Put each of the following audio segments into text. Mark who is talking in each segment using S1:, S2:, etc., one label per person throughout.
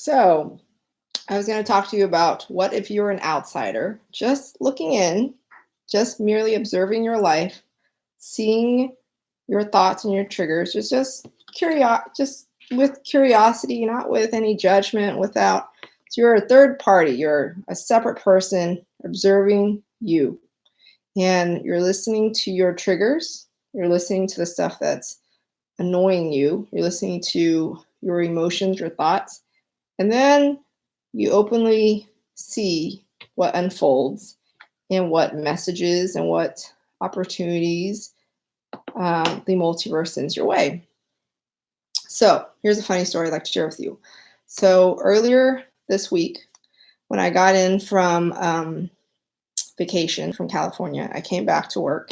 S1: So, I was going to talk to you about what if you were an outsider, just looking in, just merely observing your life, seeing your thoughts and your triggers, just with curiosity, not with any judgment, without. So you're a third party, you're a separate person observing you, and you're listening to your triggers, you're listening to the stuff that's annoying you, you're listening to your emotions, your thoughts, and then you openly see what unfolds and what messages and what opportunities the multiverse sends your way. So here's a funny story I'd like to share with you. So earlier this week, when I got in from vacation from California, I came back to work,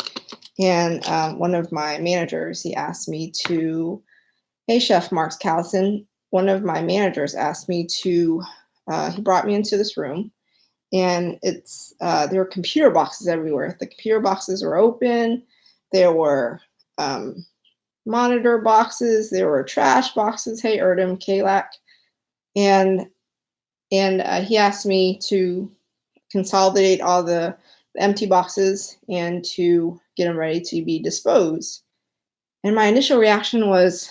S1: and one of my managers, he asked me to, hey, Chef Marks Callison, one of my managers asked me to, he brought me into this room, and there were computer boxes everywhere. The computer boxes were open. There were monitor boxes. There were trash boxes. Hey, Erdem, Kalak. And he asked me to consolidate all the empty boxes and to get them ready to be disposed. And my initial reaction was,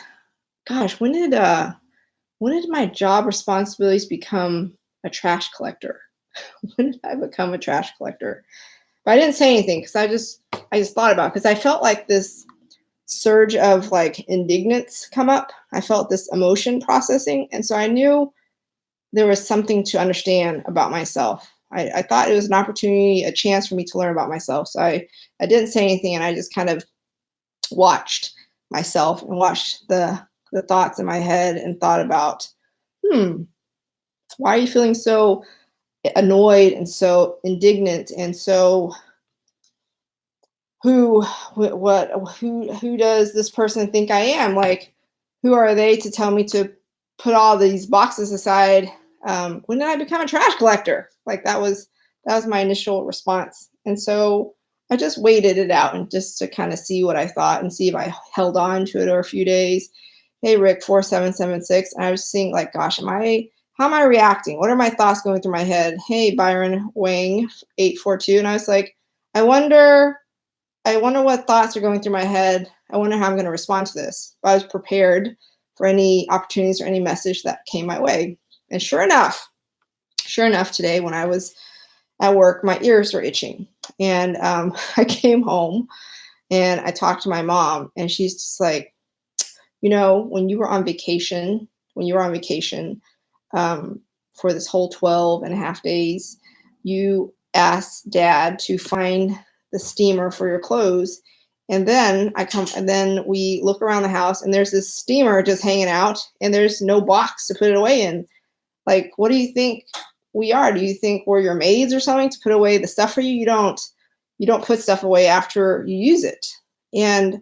S1: gosh, when did my job responsibilities become a trash collector? When did I become a trash collector? But I didn't say anything because I just thought about it, because I felt like this surge of like indignance come up. I felt this emotion processing, and so I knew there was something to understand about myself. I thought it was an opportunity, a chance for me to learn about myself. So I didn't say anything, and I just kind of watched myself and watched the thoughts in my head and thought about, why are you feeling so annoyed and so indignant and so who does this person think I am? Like, who are they to tell me to put all these boxes aside? When did I become a trash collector? Like, that was my initial response. And so I just waited it out and just to kind of see what I thought and see if I held on to it over a few days. Hey, Rick 4776. And I was seeing like, gosh, how am I reacting? What are my thoughts going through my head? Hey, Byron Wang 842. And I was like, I wonder what thoughts are going through my head. I wonder how I'm going to respond to this. But I was prepared for any opportunities or any message that came my way. And sure enough, today when I was at work, my ears were itching. And I came home and I talked to my mom, and she's just like, when you were on vacation, for this whole 12 and a half days, you asked Dad to find the steamer for your clothes. And then we look around the house, and there's this steamer just hanging out, and there's no box to put it away in. Like, what do you think we are? Do you think we're your maids or something to put away the stuff for you? You don't put stuff away after you use it. And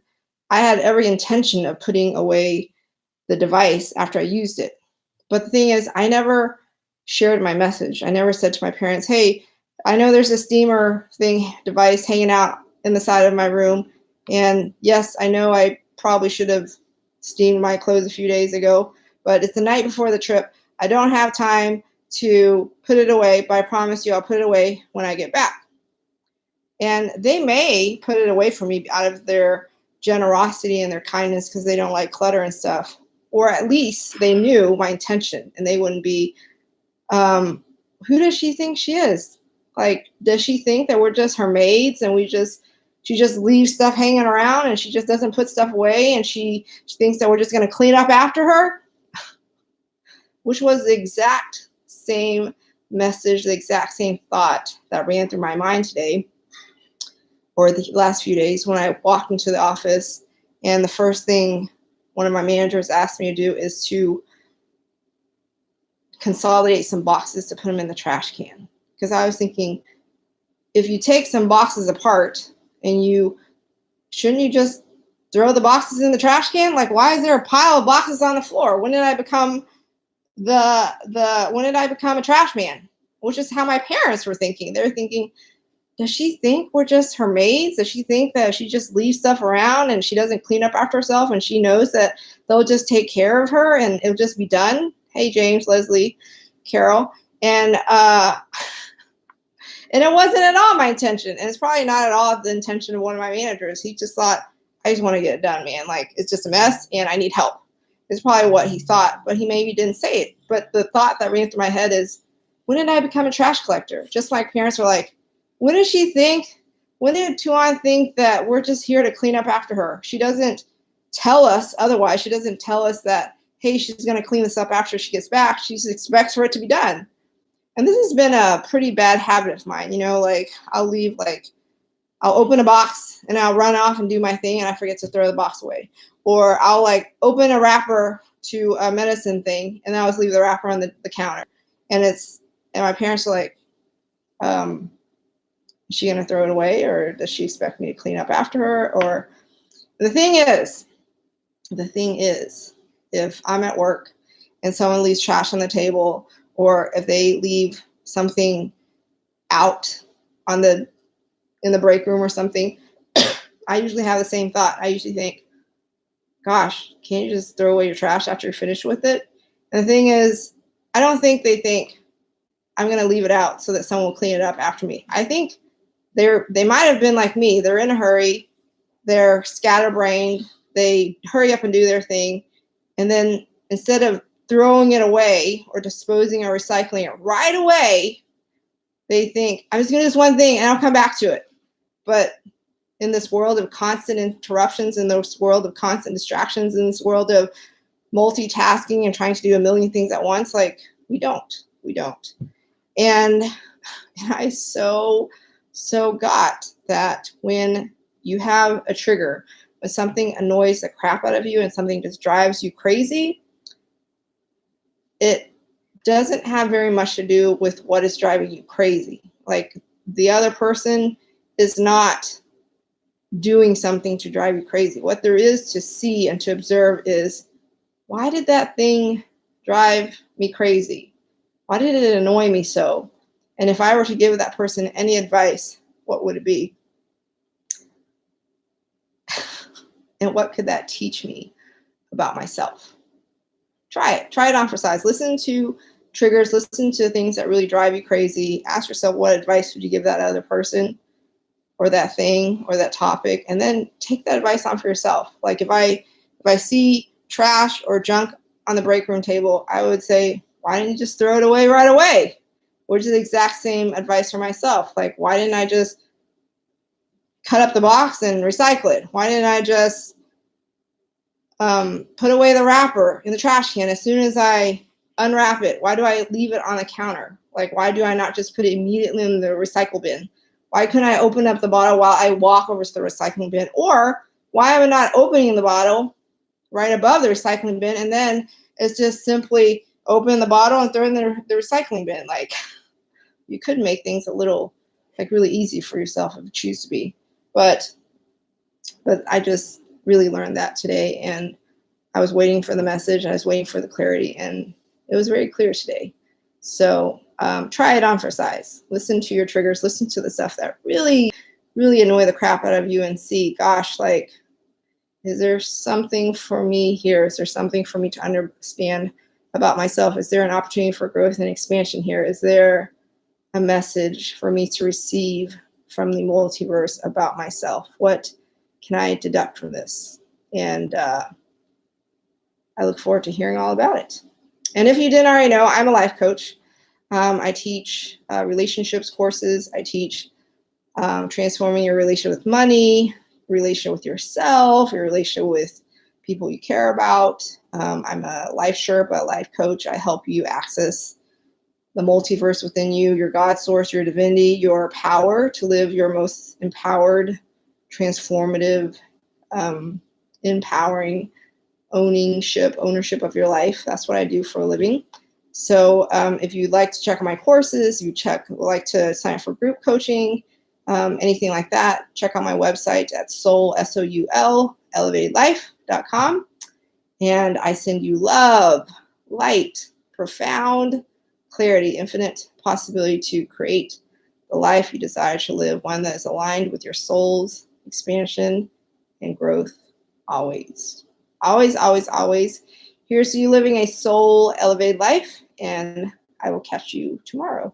S1: I had every intention of putting away the device after I used it. But the thing is, I never shared my message. I never said to my parents, hey, I know there's a steamer device hanging out in the side of my room. And yes, I know I probably should have steamed my clothes a few days ago, but it's the night before the trip. I don't have time to put it away, but I promise you I'll put it away when I get back. And they may put it away from me out of their generosity and their kindness because they don't like clutter and stuff. Or at least they knew my intention, and they wouldn't be, who does she think she is? Like, does she think that we're just her maids and she just leaves stuff hanging around and she just doesn't put stuff away, and she thinks that we're just going to clean up after her? Which was the exact same message, the exact same thought that ran through my mind today, or the last few days, when I walked into the office, and the first thing one of my managers asked me to do is to consolidate some boxes to put them in the trash can. Because I was thinking, if you take some boxes apart, and shouldn't you just throw the boxes in the trash can? Like, why is there a pile of boxes on the floor? When did I become when did I become a trash man? Which is how my parents were thinking. They're thinking, does she think we're just her maids? Does she think that she just leaves stuff around and she doesn't clean up after herself, and she knows that they'll just take care of her and it'll just be done? hey, James, Leslie, Carol. And it wasn't at all my intention. And it's probably not at all the intention of one of my managers. He just thought, I just want to get it done, man. Like, it's just a mess and I need help. It's probably what he thought, but he maybe didn't say it. But the thought that ran through my head is, when did I become a trash collector? Just like parents were like, when did she think, when did Tuan think that we're just here to clean up after her? She doesn't tell us otherwise. She doesn't tell us that, hey, she's going to clean this up after she gets back. She just expects for it to be done. And this has been a pretty bad habit of mine, like I'll open a box and I'll run off and do my thing and I forget to throw the box away. Or I'll open a wrapper to a medicine thing and I'll just leave the wrapper on the counter. And my parents are like, is she going to throw it away, or does she expect me to clean up after her? Or the thing is, if I'm at work and someone leaves trash on the table, or if they leave something out in the break room or something, I usually have the same thought. I usually think, gosh, can't you just throw away your trash after you're finished with it? And the thing is, I don't think they think I'm going to leave it out so that someone will clean it up after me. I think they might have been like me. They're in a hurry. They're scatterbrained. They hurry up and do their thing. And then instead of throwing it away or disposing or recycling it right away, they think, I'm just going to do this one thing and I'll come back to it. But in this world of constant interruptions, in this world of constant distractions, in this world of multitasking and trying to do a million things at once, we don't. And I so got that when you have a trigger, when something annoys the crap out of you and something just drives you crazy, it doesn't have very much to do with what is driving you crazy. The other person is not doing something to drive you crazy. What there is to see and to observe is, why did that thing drive me crazy? Why did it annoy me so? And if I were to give that person any advice, what would it be? And what could that teach me about myself? Try it on for size. Listen to triggers, listen to things that really drive you crazy. Ask yourself, what advice would you give that other person or that thing or that topic? And then take that advice on for yourself. If I see trash or junk on the break room table, I would say, why didn't you just throw it away right away? Which is the exact same advice for myself. Why didn't I just cut up the box and recycle it? Why didn't I just put away the wrapper in the trash can as soon as I unwrap it? Why do I leave it on the counter? Why do I not just put it immediately in the recycle bin? Why couldn't I open up the bottle while I walk over to the recycling bin? Or why am I not opening the bottle right above the recycling bin, and then it's just simply open the bottle and throw it in the recycling bin? You could make things a little really easy for yourself if you choose to be. But I just really learned that today, and I was waiting for the message, and I was waiting for the clarity, and it was very clear today. So try it on for size. Listen to your triggers. Listen to the stuff that really, really annoy the crap out of you, and see, gosh, is there something for me here? Is there something for me to understand about myself? Is there an opportunity for growth and expansion here? Is there a message for me to receive from the multiverse about myself? What can I deduct from this? And I look forward to hearing all about it. And if you didn't already know, I'm a life coach. I teach relationships courses. I teach transforming your relationship with money, relationship with yourself, your relationship with people you care about. I'm a life Sherpa, a life coach. I help you access the multiverse within you, your God source, your divinity, your power to live your most empowered, transformative, empowering ownership of your life. That's what I do for a living. So if you'd like to check out my courses, would like to sign up for group coaching, anything like that, check out my website at soul, SOUL, elevatedlife.com. And I send you love, light, profound clarity, infinite possibility to create the life you desire to live, one that is aligned with your soul's expansion and growth always. Always, always, always. Here's to you living a soul elevated life, and I will catch you tomorrow.